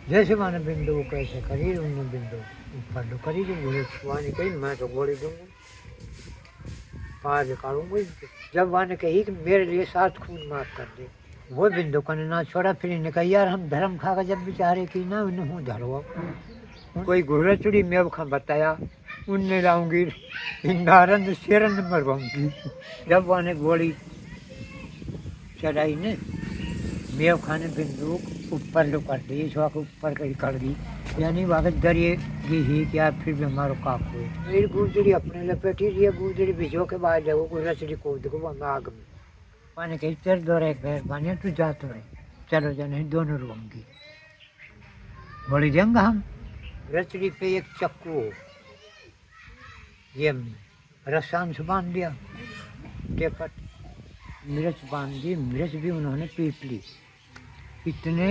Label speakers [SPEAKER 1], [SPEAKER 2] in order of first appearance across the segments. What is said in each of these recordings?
[SPEAKER 1] जैसे मैंने बिंदु कैसे करी उन्होंने बिंदु ऊपर लो करी जो मुझे छुआने कही मैं तो गोली दूंगा पार निकालूंगा जब मैंने कही कि मेरे लिए 7 खून माफ कर दे वो बिंदु को ना छोड़ा फिर इन्हें कहा यार हम धर्म खा कर जब बेचारे की ना उन्हें हूँ धरो कोई घोड़ा चुड़ी मैं खा बताया उनने लाऊंगी नारंद शेरन मरवाऊंगी जब मैंने गोली चलाई ने मेव खाने बंदूक ऊपर लो कर दी छुआ के ऊपर कहीं कर दी यानी वहाँ दरिए ही क्या फिर भी हमारो काक हुए मेरी गुजरी अपने लपेटी रही गुजरी भिजो के बाद जाओ कोई रचड़ी कूद को वहाँ आग में पानी कही तेरे दौरे एक बैर पानी तू जा तो रहे चलो जाने दोनों रोंगी बोली देंगे हम रचड़ी पे एक चक्कू ये रसान से बांध दिया टेपट मिर्च बांध दी मिर्च भी उन्होंने पीप ली इतने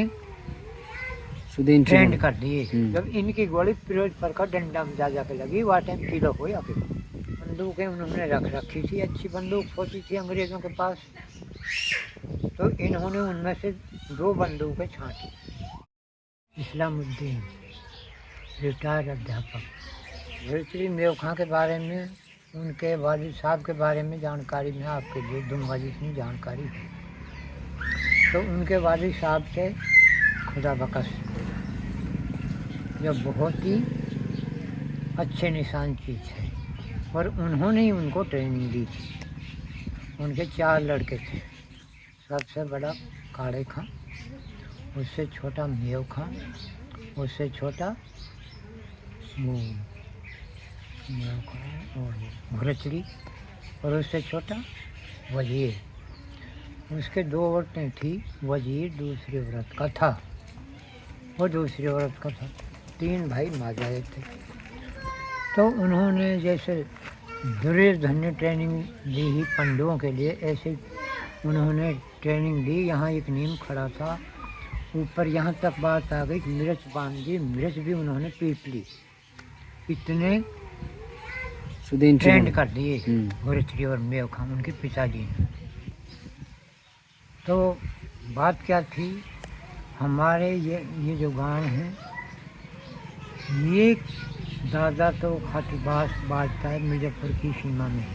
[SPEAKER 1] ट्रेंड कर दिए जब इनकी गोली फिरोजपुर का डंडा में जा जाके लगी वह टाइम किलो हो या फिर बंदूकें उन्होंने रख रखी थी अच्छी बंदूक होती थी अंग्रेज़ों के पास तो इन्होंने उनमें से 2 बंदूकें छांटी इस्लामुद्दीन रिटायर्ड अध्यापक धरती मेव खां के बारे में उनके वालिद साहब के बारे में जानकारी मैं आपके लिए दूंगा जितनी जानकारी है तो उनके वालिद साहब थे खुदा बकस जो बहुत ही अच्छे निशान चीज़ है और उन्होंने ही उनको ट्रेनिंग दी थी उनके 4 लड़के थे सबसे बड़ा काड़े खां उससे छोटा मेव खां उससे छोटा घुरचड़ी और उससे छोटा वजीर उसके 2 औरतें थी वजीर दूसरी औरत का था वो दूसरी औरत का था 3 भाई माजाए थे तो उन्होंने जैसे दुर्योधन ने ट्रेनिंग दी ही पंडुओं के लिए ऐसे उन्होंने ट्रेनिंग दी यहाँ एक नीम खड़ा था ऊपर यहाँ तक बात आ गई मिर्च बांध दी मिर्च भी उन्होंने पीप ली इतने ट्रेंड कर दिए घुरचड़ी और मेव खां उनके पिताजी ने तो बात क्या थी हमारे ये जो गांव है ये दादा तो खातीबास बाजता है मिर्जापुर की सीमा में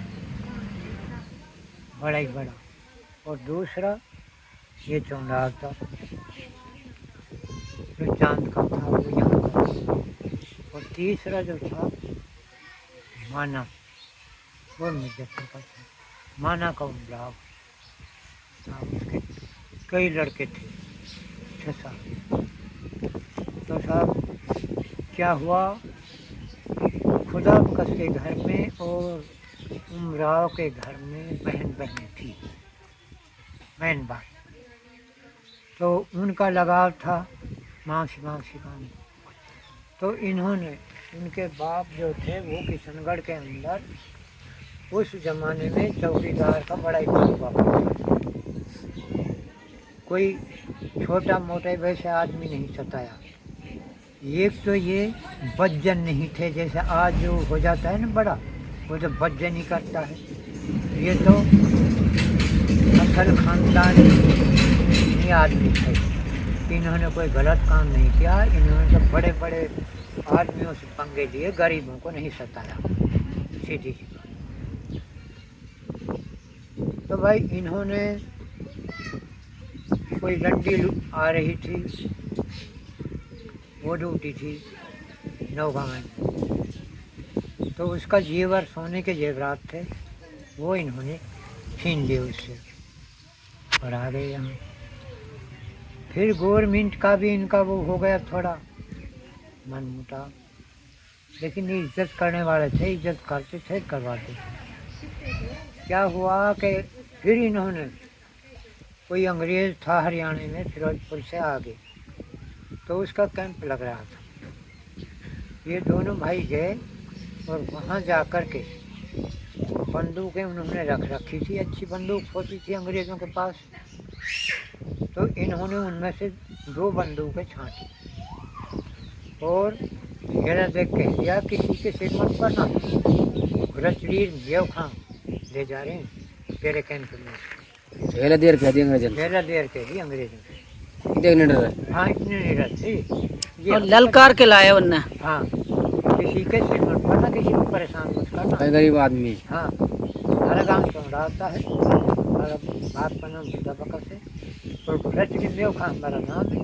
[SPEAKER 1] बड़ा ही बड़ा और दूसरा ये चौंडाल था जो चांद का था वो यहाँ का और तीसरा जो था माना वो मिर्जापुर का था माना का ब्लॉक था उसके कई लड़के थे 6-7 तो साहब क्या हुआ खुदा बकस के घर में और उमराव के घर में बहनें थी बहन भाई तो उनका लगाव था मासी का तो इन्होंने उनके बाप जो थे वो किशनगढ़ के अंदर उस ज़माने में चौकीदार का बड़ा ही हुआ कोई छोटा मोटा वैसे आदमी नहीं सताया एक तो ये बज्जन नहीं थे जैसे आज जो हो जाता है ना बड़ा वो तो बज्जन ही करता है ये तो असल खानदानी आदमी थे इन्होंने कोई गलत काम नहीं किया इन्होंने तो बड़े बड़े आदमियों से पंगे लिए गरीबों को नहीं सताया सीधी सी तो भाई इन्होंने कोई लड्डी आ रही थी वो ड्यूटी थी नौगांव में तो उसका जेवर सोने के जेवरात थे वो इन्होंने छीन लिए उससे और आ गए यहाँ फिर गवर्नमेंट का भी इनका वो हो गया थोड़ा मन मुटाव लेकिन ये इज्जत करने वाले थे इज्जत करते थे करवाते थे क्या हुआ कि फिर इन्होंने कोई अंग्रेज़ था हरियाणा में फिरोजपुर से आगे तो उसका कैंप लग रहा था ये दोनों भाई गए और वहाँ जा कर के बंदूकें उन्होंने रख रखी थी अच्छी बंदूक होती थी अंग्रेज़ों के पास तो इन्होंने उनमें से 2 बंदूकें छांटी और घेरा देख कह दिया किसी के सिर मत पड़ना घुरचड़ी मेव खां ले जा रहे हैं तेरे कैंप में
[SPEAKER 2] घेरा देर कह दी अंग्रेजों
[SPEAKER 1] घेरा देर कह दी अंग्रेजों
[SPEAKER 2] देखने डर है।
[SPEAKER 1] हाँ इतने नहीं रहते ये
[SPEAKER 3] और ललकार के लाए उनने।
[SPEAKER 1] हाँ किसी के सिर मत पड़ना, किसी को परेशान मत करना।
[SPEAKER 2] भाई गरीब आदमी।
[SPEAKER 1] हाँ हर गाँव से होता है। हमारा बाप का नाम सीधा बकर से और रच के मेव खां हमारा नाम है।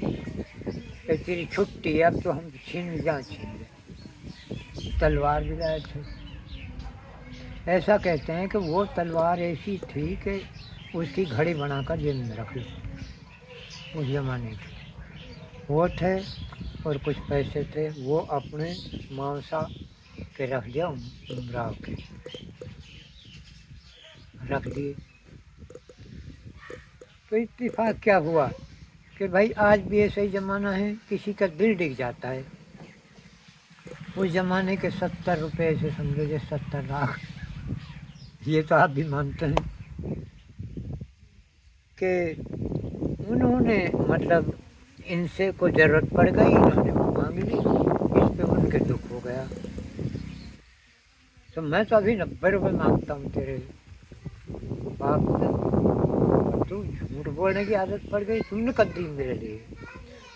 [SPEAKER 1] तो तेरी छुट्टी है, अब तो हम छीन जान छीन ले। तलवार भी लाए थे। ऐसा कहते हैं कि वो तलवार ऐसी थी कि उसकी घड़ी बनाकर जेब में रख लो। उस जमाने की वो थे और कुछ पैसे थे, वो अपने मानसा के रख दिया, उमराव के रख दिए। तो इत्तेफाक क्या हुआ कि भाई आज भी ऐसा ही ज़माना है, किसी का दिल डिग जाता है। उस ज़माने के 70 रुपये से समझो जे 70 लाख, ये तो आप भी मानते हैं कि उन्होंने मतलब इनसे कोई ज़रूरत पड़ गई, इन्होंने मांग ली, इस पे उनके दुख हो गया। तो मैं तो अभी 90 रुपये मांगता हूँ तेरे बाप से, तू झूठ बोलने की आदत पड़ गई, तुमने कब दी मेरे लिए।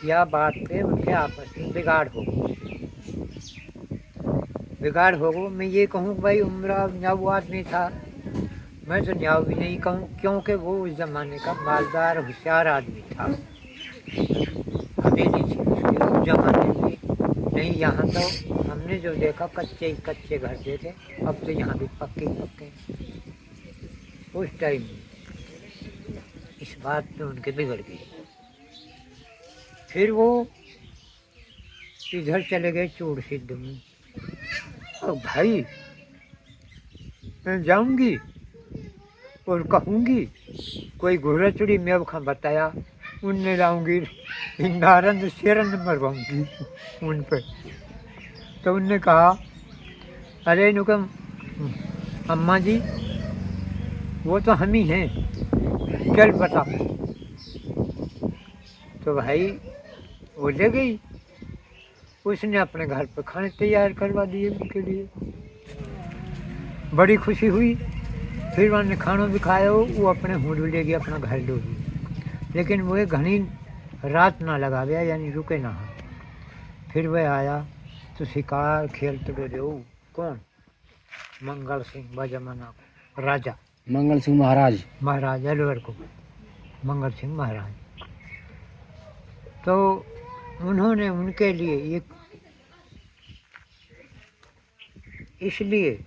[SPEAKER 1] या बात पे उनके आपस में बिगाड़ हो गो। मैं ये कहूँ भाई उमराव न्याऊ आदमी था, मैं तो न्याऊ भी नहीं कहूँ, क्योंकि वो उस ज़माने का मालदार होशियार आदमी था। हवेली थी उसकी उस ज़माने में। नहीं यहाँ तो हमने जो देखा कच्चे घर देखे, अब तो यहाँ भी पक्के उस टाइम इस बात पे उनके बिगड़ गई। फिर वो इधर चले गए चूड़ सिद्ध में। और भाई मैं जाऊंगी और कहूँगी कोई घोड़ा चुड़ी मेव खां बताया, उनने लाऊंगी नारंद शेरंद मरवाऊंगी उन पर। तो उनने कहा अरे नुकम अम्मा जी वो तो हम ही हैं, चल बता। तो भाई वो ले गई, उसने अपने घर पर खाने तैयार करवा दिए उनके लिए। बड़ी खुशी हुई। फिर उन्होंने खाना भी खाया, वो अपने हुड ले गया अपना घर डोबी। लेकिन वो घनी रात ना लगा गया, यानी रुके ना। फिर वह आया तो शिकार खेलते बोले ओ कौन, मंगल सिंह बजमाना राजा,
[SPEAKER 2] मंगल सिंह महाराज
[SPEAKER 1] अलवर को मंगल सिंह महाराज। तो उन्होंने उनके लिए एक इसलिए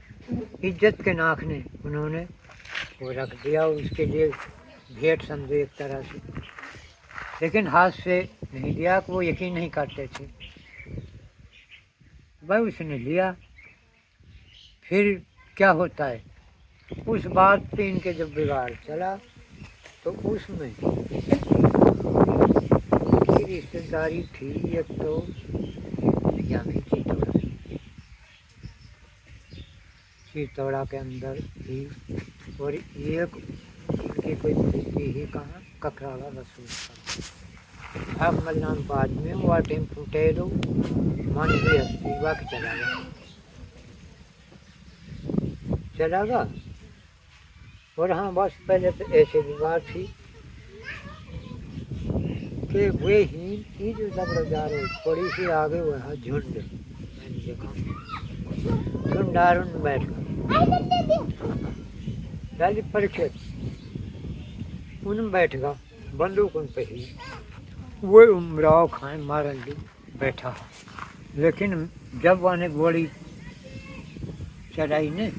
[SPEAKER 1] इज्जत के नाक ने उन्होंने वो रख दिया, उसके लिए भेंट समझो एक तरह से। लेकिन हाथ से नहीं दिया, कि वो यकीन नहीं करते थे। भाई उसने लिया। फिर क्या होता है, उस बात पे इनके जब बिगाड़ चला तो उसमें की रिश्तेदारी थी एक तो यानी चितौड़ा के अंदर थी, और एक उनकी कोई थी ही कहाँ ककराला रसूल अब मलनाम बाद में वो टेम्पू टेलो मन भी हस्ती के चला गया। और हाँ बस पहले तो ऐसे भी बात थी कि वे ही जो सब जा रहे थोड़ी सी आगे वह झुंड, झुंडारुन बैठ गया परिचय, उन बैठ गया बंदूक उन पे ही। वो उमराव खान मारन ली बैठा। लेकिन जब वह गोली चलाई ने,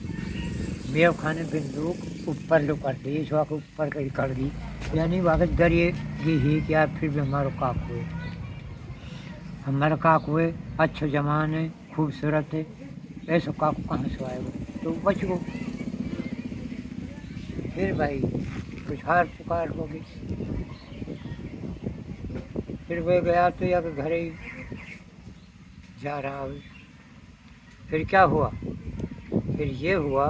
[SPEAKER 1] मेव खान ने बंदूक ऊपर लो कर दी, इस वक्त ऊपर कहीं कर दी, यानी वहाँ डरिए ही क्या फिर भी हमारा काक हुए अच्छे जमाने खूबसूरत है, ऐसा काक कहाँ से आएगा, तो बच गो। फिर भाई कुछ हार पुकार होगी। फिर वह गया तो या घर ही जा रहा हो। फिर क्या हुआ, फिर ये हुआ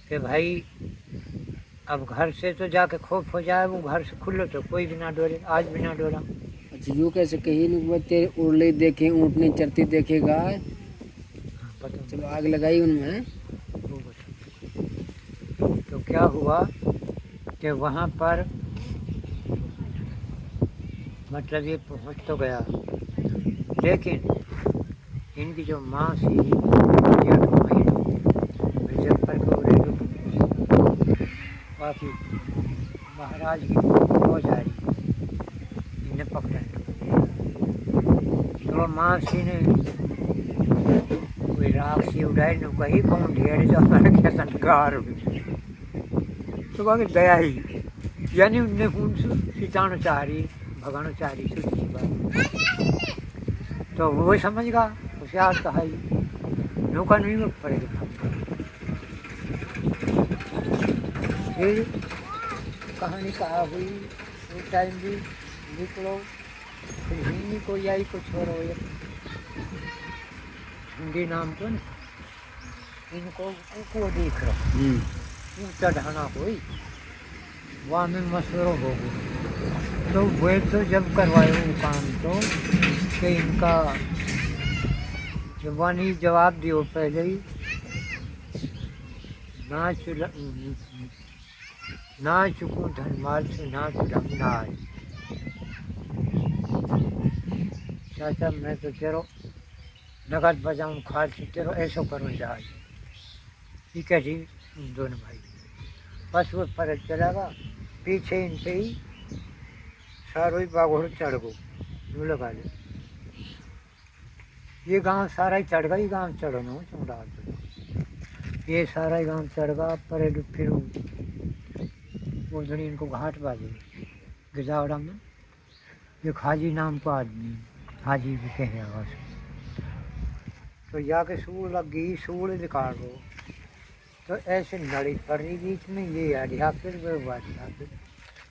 [SPEAKER 1] कि भाई अब घर से तो जाके खौफ हो जाए, वो घर से खुलो तो कोई भी ना डोले, आज भी ना डोला।
[SPEAKER 2] अच्छा यूँ कैसे कही नहीं, तेरे उड़ले देखे ऊँटनी चरती देखेगा, चलो आग लगाई उनमें।
[SPEAKER 1] तो क्या हुआ कि वहाँ पर मतलब ये पहुँच तो गया, लेकिन इनकी जो माँ थी जेठ महीने मुजफ्फर को बाकी महाराज की फौज आ रही इन्हें पकड़ने, तो माँ सी ने कोई राख सी उड़ाई न कहीं कौन ढेर जो हमारे क्या संस्कार हुई, तो बाकी दया ही यानी उनने उनसे सितानो चाह रही भगानो चाह रही सोची बात, तो वो समझ गया होशियार कहा ही नौका नहीं में पड़ेगा। फिर कहानी कहा हुई वो टाइम भी निकलो, फिर हिंदी को आई कुछ और हो हिंदी नाम तो न इनको को देख रहा यूँ चढ़ाना कोई वहाँ में मशवरो हो गया, तो वे तो जब करवाए वो काम तो कि इनका जवानी जवाब दियो पहले ही ना चुकूँ धनमाल से ना चुड़म नाज, चाचा मैं तो तेरो नगद बजाऊँ खाद से तेरो ऐसो करूँ जाए, ठीक है जी दोनों भाई बस वो फर्क चलागा पीछे इनसे ही सारो ही बागोड़ चढ़ गो यूँ लगा ले, ये गांव सारा ही चढ़ गया, ये गांव चढ़ो चमड़ा ये सारा ही गांव चढ़ गया पर फिर वो धनी इनको घाट बाजे गिजावड़ा में एक हाजी नाम का आदमी हाजी भी कह रहा बस, तो जाके सूल लग गई सूल निकाल दो, तो ऐसे नड़ी पड़ रही बीच में ये आधिया फिर वो बाधिया फिर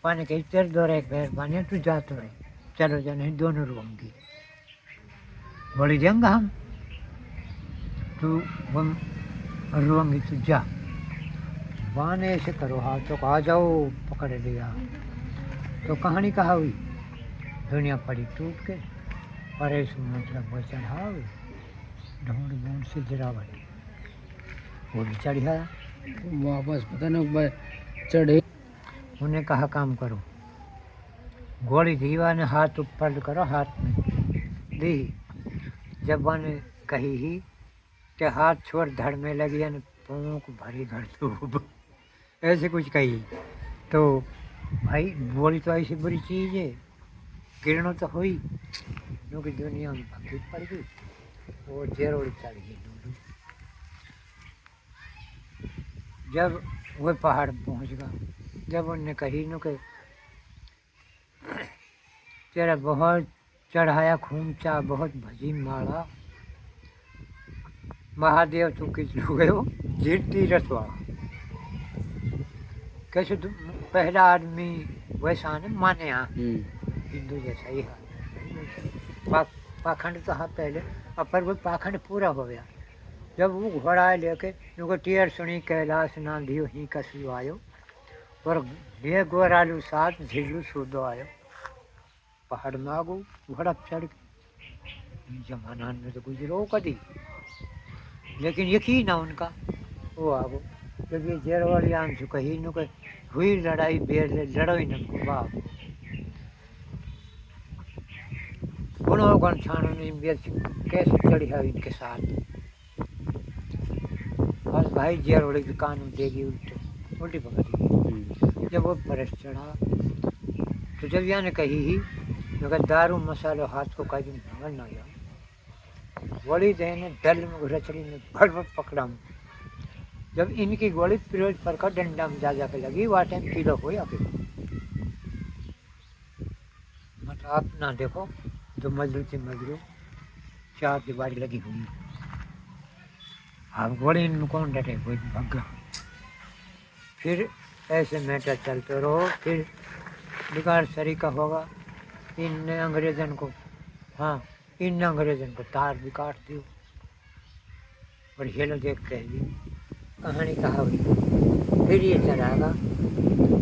[SPEAKER 1] पानी कही तेरे दो एक पैर पानी तू जा तो रहे चलो जा नहीं दोनों रोंगी बोली देंगे हम तू हम रोंगी तू जा वहाँ ने ऐसे करो हाथ तो आ जाओ पकड़ लिया, तो कहानी कहा हुई दुनिया पड़ी टूट के पर ऐसे मतलब वो चढ़ा ढूंढ ढूंढ से गिरावट वो भी चढ़ा
[SPEAKER 2] वापस पता नहीं चढ़े,
[SPEAKER 1] उन्हें कहा काम करो गोली दीवा ने हाथ ऊपर करो हाथ में दी, जब वन कही ही के हाथ छोड़ धड़ में लगी न पोंक भरी घर धूप ऐसे कुछ कही, तो भाई गोली तो ऐसी बुरी चीज़ है किरणों तो हुई क्योंकि दुनिया में भक्ति पड़ गई वो जेरोड़ी चढ़ गई दूर, जब वो पहाड़ पहुंच गया, जब उनने कही न के तेरा बहुत चढ़ाया खून चा बहुत भजी माड़ा महादेव तू किस गए हो जीती रसवा कैसे पहला आदमी वैसा ने माने यहाँ हिंदू जैसा ही है पाखंड तो हाँ पहले पर वो पाखंड पूरा हो गया जब वो घोड़ा लेके उनको टीयर सुनी कैलाश ना धियो ही कसू आयो और ये गोरालू साथ झिल्लू सूदो आयो पहाड़ में आगो घोड़ा चढ़ जमाना में तो गुजरो कदी लेकिन यकीन ना उनका वो आगो जब ये जेर वाली आम से कही नु हुई लड़ाई बेर लड़ो ही न बाप गुणों गण छानो ने कैसे चढ़ी है इनके साथ बस भाई जेर वाली की कानून देगी उल्टी पकड़ी जब वो परस चढ़ा तो जब यहाँ ने कही ही मगर दारू मसालो हाथ को कहीं भंगल ना गया गोली देने डल में रचड़ी में भड़ भड़ पकड़ा जब इनकी गोली फिरोज पर का डंडा में जा जाके लगी वह टाइम किलो हो या फिर मतलब आप ना देखो जो मजदूर से मजदूर चार दीवारी लगी हुई अब गोली इनको कौन डटे कोई भगा फिर ऐसे मैटर चलते रहो फिर बिगाड़ सरीका होगा इन अंग्रेजन को हाँ इन अंग्रेजन को तार भी काट दियो और हेलो देखते हैं कहानी कहा हुई फिर ये चलागा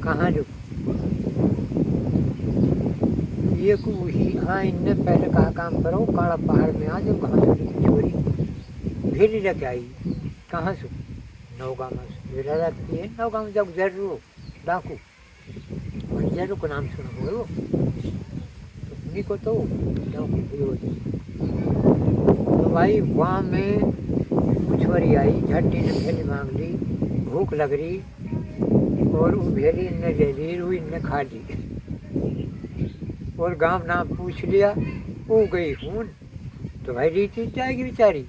[SPEAKER 1] कहाँ जो ये को ही हाँ इनने पहले कहा काम करो काला पहाड़ में आ जाओ घास की चोरी फिर ही लेके आई कहाँ से नौगांव में रहती है नौगांव जब जरूर डाकू मंजरू को नाम सुना हो वो, तो उन्हीं को तो तो भाई वहाँ में कुछवरी आई, झट्टी ने भेली मांग ली, भूख लग रही, और वो भेली इनने ले ली, वो इनने खा ली, और गांव नाम पूछ लिया, वो गई हूँ। तो भाई रीति जाएगी बेचारी,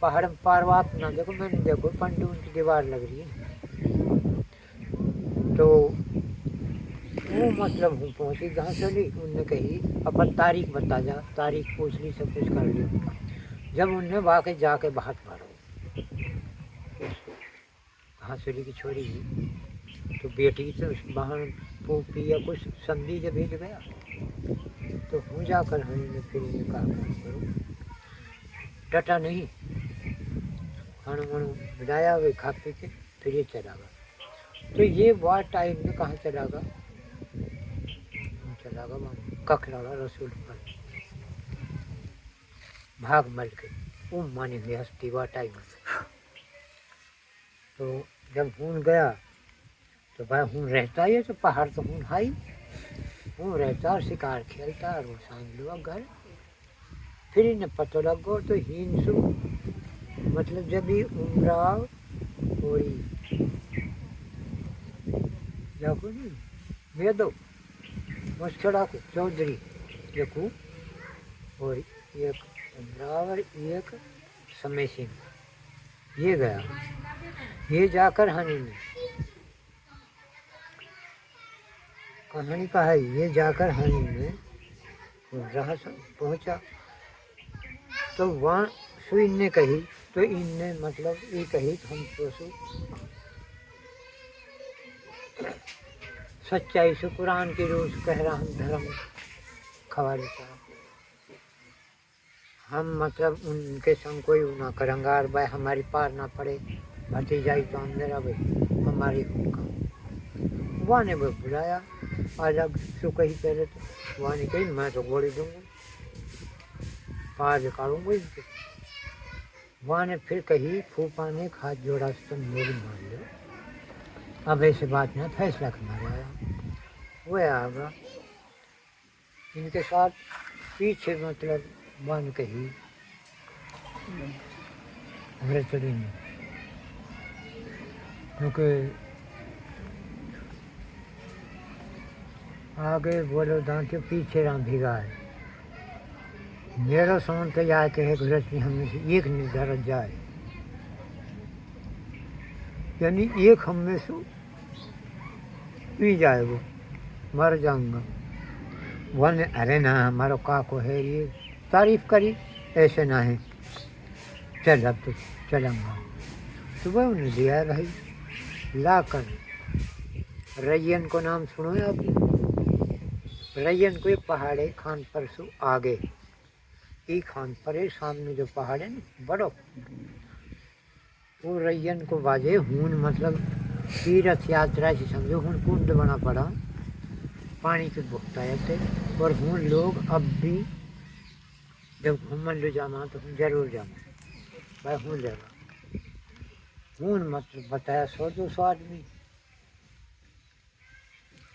[SPEAKER 1] पहाड़ में पारवात ना देखो, मैंने देखो पंडू की दीवार लग रही है। तो वो मतलब हूँ पहुँची घासली, उनने कही अपन तारीख बता जा, तारीख पूछ ली, सब कुछ कर लिया। जब उनने वाकई जाके बात मारो घासली की छोरी ही, तो बेटी से उस बहन पोपी या कुछ समझी जब भेज गया, तो हूँ जाकर हमने फिर इन्हें कहा करो, डटा नहीं, खाना वाना बनाया हुए खा पी के फिर ये चला गया। तो ये वार टाइम में कहाँ चला गया, चला गया वहाँ कखराड़ा रसूल पर भाग मल के, वो मानी हुई हस्ती वार टाइम में। तो जब हूँ गया तो भाई हूँ रहता ही है, तो पहाड़ तो हूँ हाई, हूँ रहता और शिकार खेलता, और वो सांझ लोग घर। फिर इन्हें पता लग गो, तो हिंसू मतलब जब ही उमराव होरी जाको नहीं वेदो मस्कड़ा को चौधरी देखू, और एक उमराव और एक समय सिंह, ये गया, ये जाकर हनी में कहानी का है, ये जाकर हनी में जहाँ पहुँचा, तो वहाँ सु इनने कही, तो इनने मतलब ये कही हम सोचो सच्चाई से कुरान की रोज कह रहा हम धर्म खवा लेता, हम मतलब उनके संग कोई ना करंगार भाई हमारी पार ना पड़े, भतीजाई तो अंदर भाई हमारी वहाँ ने वो बुलाया अलग सु कही पहले, तो वहाँ ने कही मैं तो गोली दूंगा, पार निकालूंगा इनसे। वहाँ ने फिर कही फूफा ने हाथ जोड़ा तुम मेरी मान लो, अब ऐसे बात ना फैसला करना आया, वो आगा इनके साथ पीछे मतलब वन कही व्रतड़ी में, क्योंकि आगे बोलो दांते पीछे राम भिगा है, मेरा सोन तो जाए के है गृहस्थी हमें से एक निर्धारित जाए, यानी एक हम में से पी जाए वो मर जाऊंगा। वन अरे ना हमारा काको है ये तारीफ करी, ऐसे ना है, चल अब तो चलूँगा। तो वह उन्हें दिया है भाई ला कर, रैयन को नाम सुनो है आपने, रैयन को एक पहाड़ है खान पर सु आगे, ई खान पर है सामने जो पहाड़ है ना बड़ो, वो रैयन को बाजे हून मतलब तीर्थ यात्रा से समझो, हूँ कुंड बना पड़ा, पानी से भुगता जाते, और हूँ लोग अब भी जब घूमन ले जाना तो हूँ जरूर जाना भाई, हूँ जगह हूँ मतलब बताया 100-200 आदमी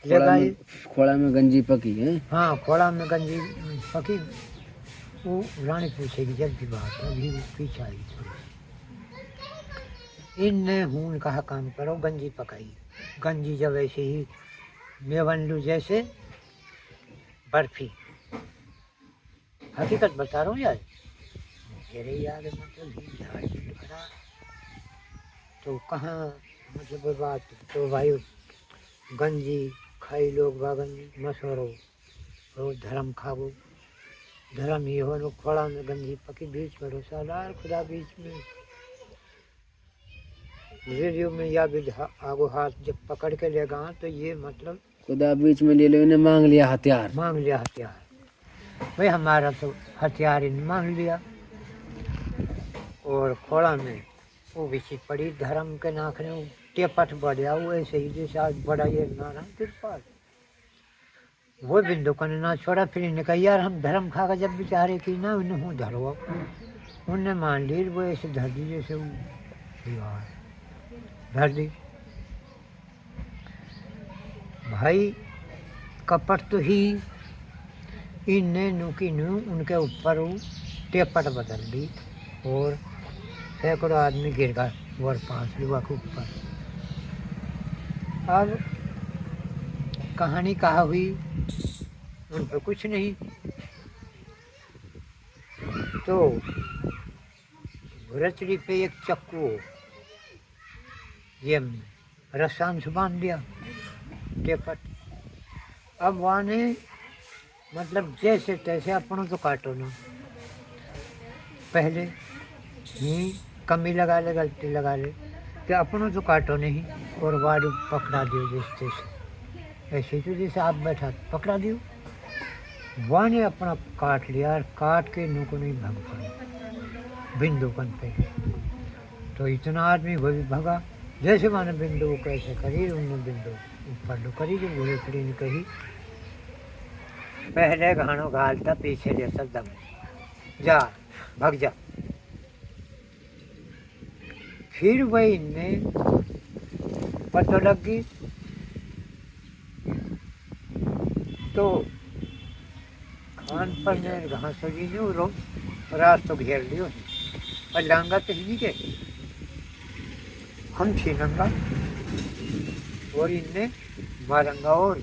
[SPEAKER 1] लगाई,
[SPEAKER 2] खोड़ा में गंजी पकी है,
[SPEAKER 1] हाँ खोड़ा में गंजी पकी, वो रानी पूछेगी जब भी बात अभी पीछे आई थोड़ी, इनने हूँ कहा काम करो गंजी पकाई, गंजी जब ऐसे ही मेवन लू जैसे बर्फी, हकीकत बता रहा हूँ यार, मेरे याद मतलब ही झाड़ खड़ा, तो कहाँ मतलब बात, तो भाई गंजी खाई लोग बागन मशहूर हो धर्म खाओ, धर्म ये हो लोग खोड़ा में गंजी पकी बीच में सालार खुदा बीच में, वीडियो में या भी आगो हाथ जब पकड़ के लेगा तो ये मतलब
[SPEAKER 2] खुदा बीच में ले लो, इन्हें मांग लिया हथियार,
[SPEAKER 1] मांग लिया हथियार, भाई हमारा तो हथियार इन मांग लिया, और खोड़ा में वो बिछी पड़ी धर्म के नाखने टेपट बढ़िया, वो ऐसे ही जैसे आज बड़ा ये नारा तिरपाल, वो बिंदु को ना छोड़ा, फिर इन्हें कहा यार हम धर्म खा कर जब बेचारे की ना उन्हें हूँ धरो, उनने मान ली, वो ऐसे धर दी जैसे वो धर दी, भाई कपट तो ही इनने नुकी नू उनके ऊपर वो टेपट बदल दी और सैकड़ों आदमी गिर गए और 5 लोगों के ऊपर। अब कहानी कहा हुई उन पर कुछ नहीं। तो घुरचड़ी पे एक चक्कू ये रस्सान से बांध दिया टेपट। अब वहाँ ने मतलब जैसे तैसे अपनों तो काटो ना, पहले ही कमी लगा ले गलती लगा ले कि अपनों तो काटो नहीं और वाड़ू पकड़ा दियो जिस तैसे, ऐसे तो जैसे आप बैठा पकड़ा दियो। वहाँ ने अपना काट लिया और काट के नू को नहीं भग पाए बिंदुकन पे। तो इतना आदमी वो भी भगा जैसे माने बिंदु कैसे करी उन्होंने बिंदु ऊपर लो करी। जो घुरचड़ी ने कही पहले घाणो घालता पीछे लेता दम, जा भग जा। फिर वही इनने पता लग गई तो खान पर ने घास जी ने रो रात तो घेर लियो और लांगा तो ही के हम छीनंगा और इनने मारंगा और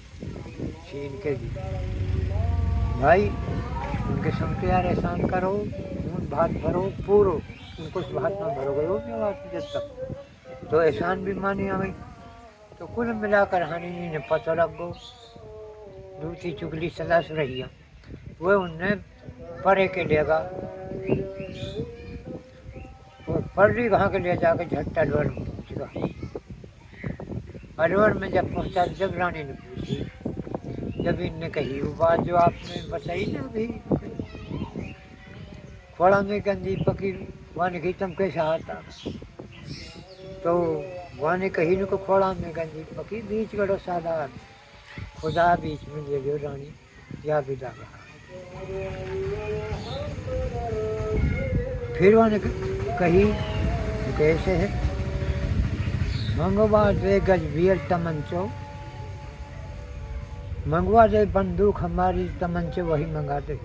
[SPEAKER 1] छीन के दी। भाई उनके संग यार एहसान करो, उन भात भरो पूरो, उनको भात ना भरोगे वो क्या बात जब तक तो एहसान भी मानी आ गई। तो कुल मिलाकर हानि ने पता लग गो दूसरी चुगली सलास रही है वो उनने परे के लेगा और पर्री कहाँ के ले जाकर झट्टा अलवर में पहुँच गया। अलवर में जब पहुँचा जब रानी ने पूछी, जब इनने कही वो बात जो आपने बताई ना अभी खोड़ा में गंदी पकी वन की तुम कैसा आता, तो वहाँ ने कही न को खोड़ा में गंदी पकी बीच गड़ो सादार खुदा बीच में ले लो रानी या विदा कहा। फिर वहाँ ने कही कैसे है मंगवा दे गजबीर तमंचो, मंगवा दे बंदूक हमारी तमंचे वही मंगा दे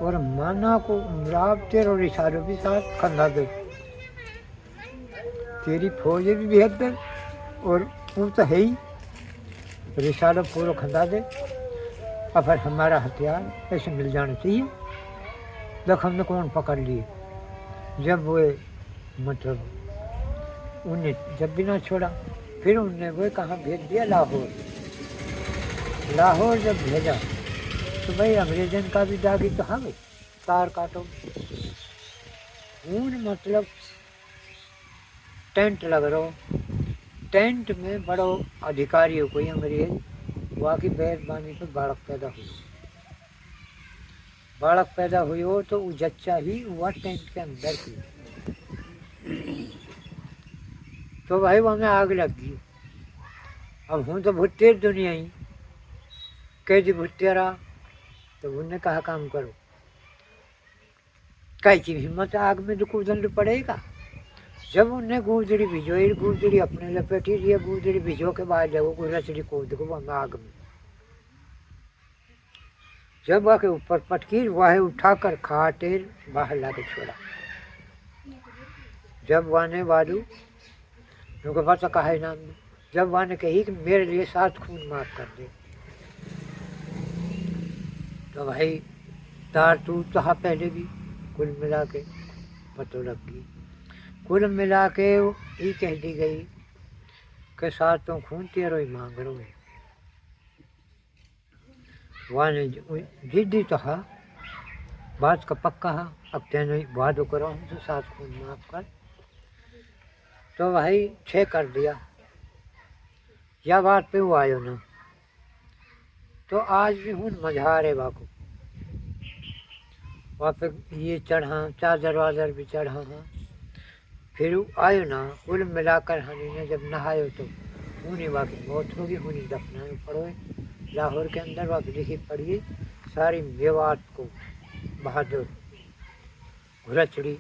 [SPEAKER 1] और माना को उमराब तेरो रिसालो भी साथ खंदा दे, तेरी फौज भी बेहतर और वो तो है ही रिसालो पूरा खंदा दे और फिर हमारा हथियार ऐसे मिल जाना चाहिए। देख हमने कौन पकड़ लिए जब वो मतलब उन्हें जब भी ना छोड़ा फिर उनने वो कहाँ भेज दिया लाहौर। लाहौर जब भेजा तो भाई अंग्रेजन का भी दागी तो हाँ भाई तार काटो ऊन मतलब टेंट लग रहा टेंट में बड़ो अधिकारी हो कोई अंग्रेज वहाँ की बेरबानी पर बालक पैदा हुई हो तो वो जच्चा ही वह टेंट के अंदर की। तो भाई वहाँ में आग लग गई। अब हूँ तो भुट्टेर दुनिया ही कैदी भुट्टेरा तो उन्होंने कहा काम करो कई की हिम्मत आग में तो कूदन पड़ेगा। जब उनने गुजरी भिजोई गुजरी अपने लपेटी दिया गुजरी भिजो के बाद देखो गुरचड़ी कूद को वहाँ आग में जब वह के ऊपर पटकी वह उठाकर खाटेर बाहर ला के छोड़ा। जब वह ने वालू उनको पता कहा है नाम जब वह ने कही कि मेरे लिए 7 खून माफ कर दे तो भाई तार टूट तो पहले भी कुल मिला के पतो लग गई। कुल मिला के ये कह दी गई कि 7 खून 13 ही मांग रो है। वहाँ ने जिद्दी तो हा बात का पक्का हा अब तेने वादो करो तो 7 खून माफ कर तो भाई 6 कर दिया या बात पे वो आयो ना। तो आज भी हूँ मझार है बाको वहाँ पे ये चढ़ा चादर वादर भी चढ़ा हाँ फिर आयो ना कुल मिलाकर हनी ने जब नहायो तो उन्हीं बाकी मौत होगी उन्हीं दफनाए पड़ो लाहौर के अंदर वहाँ लिखी पड़ी सारी मेवात को बहादुर घुरचड़ी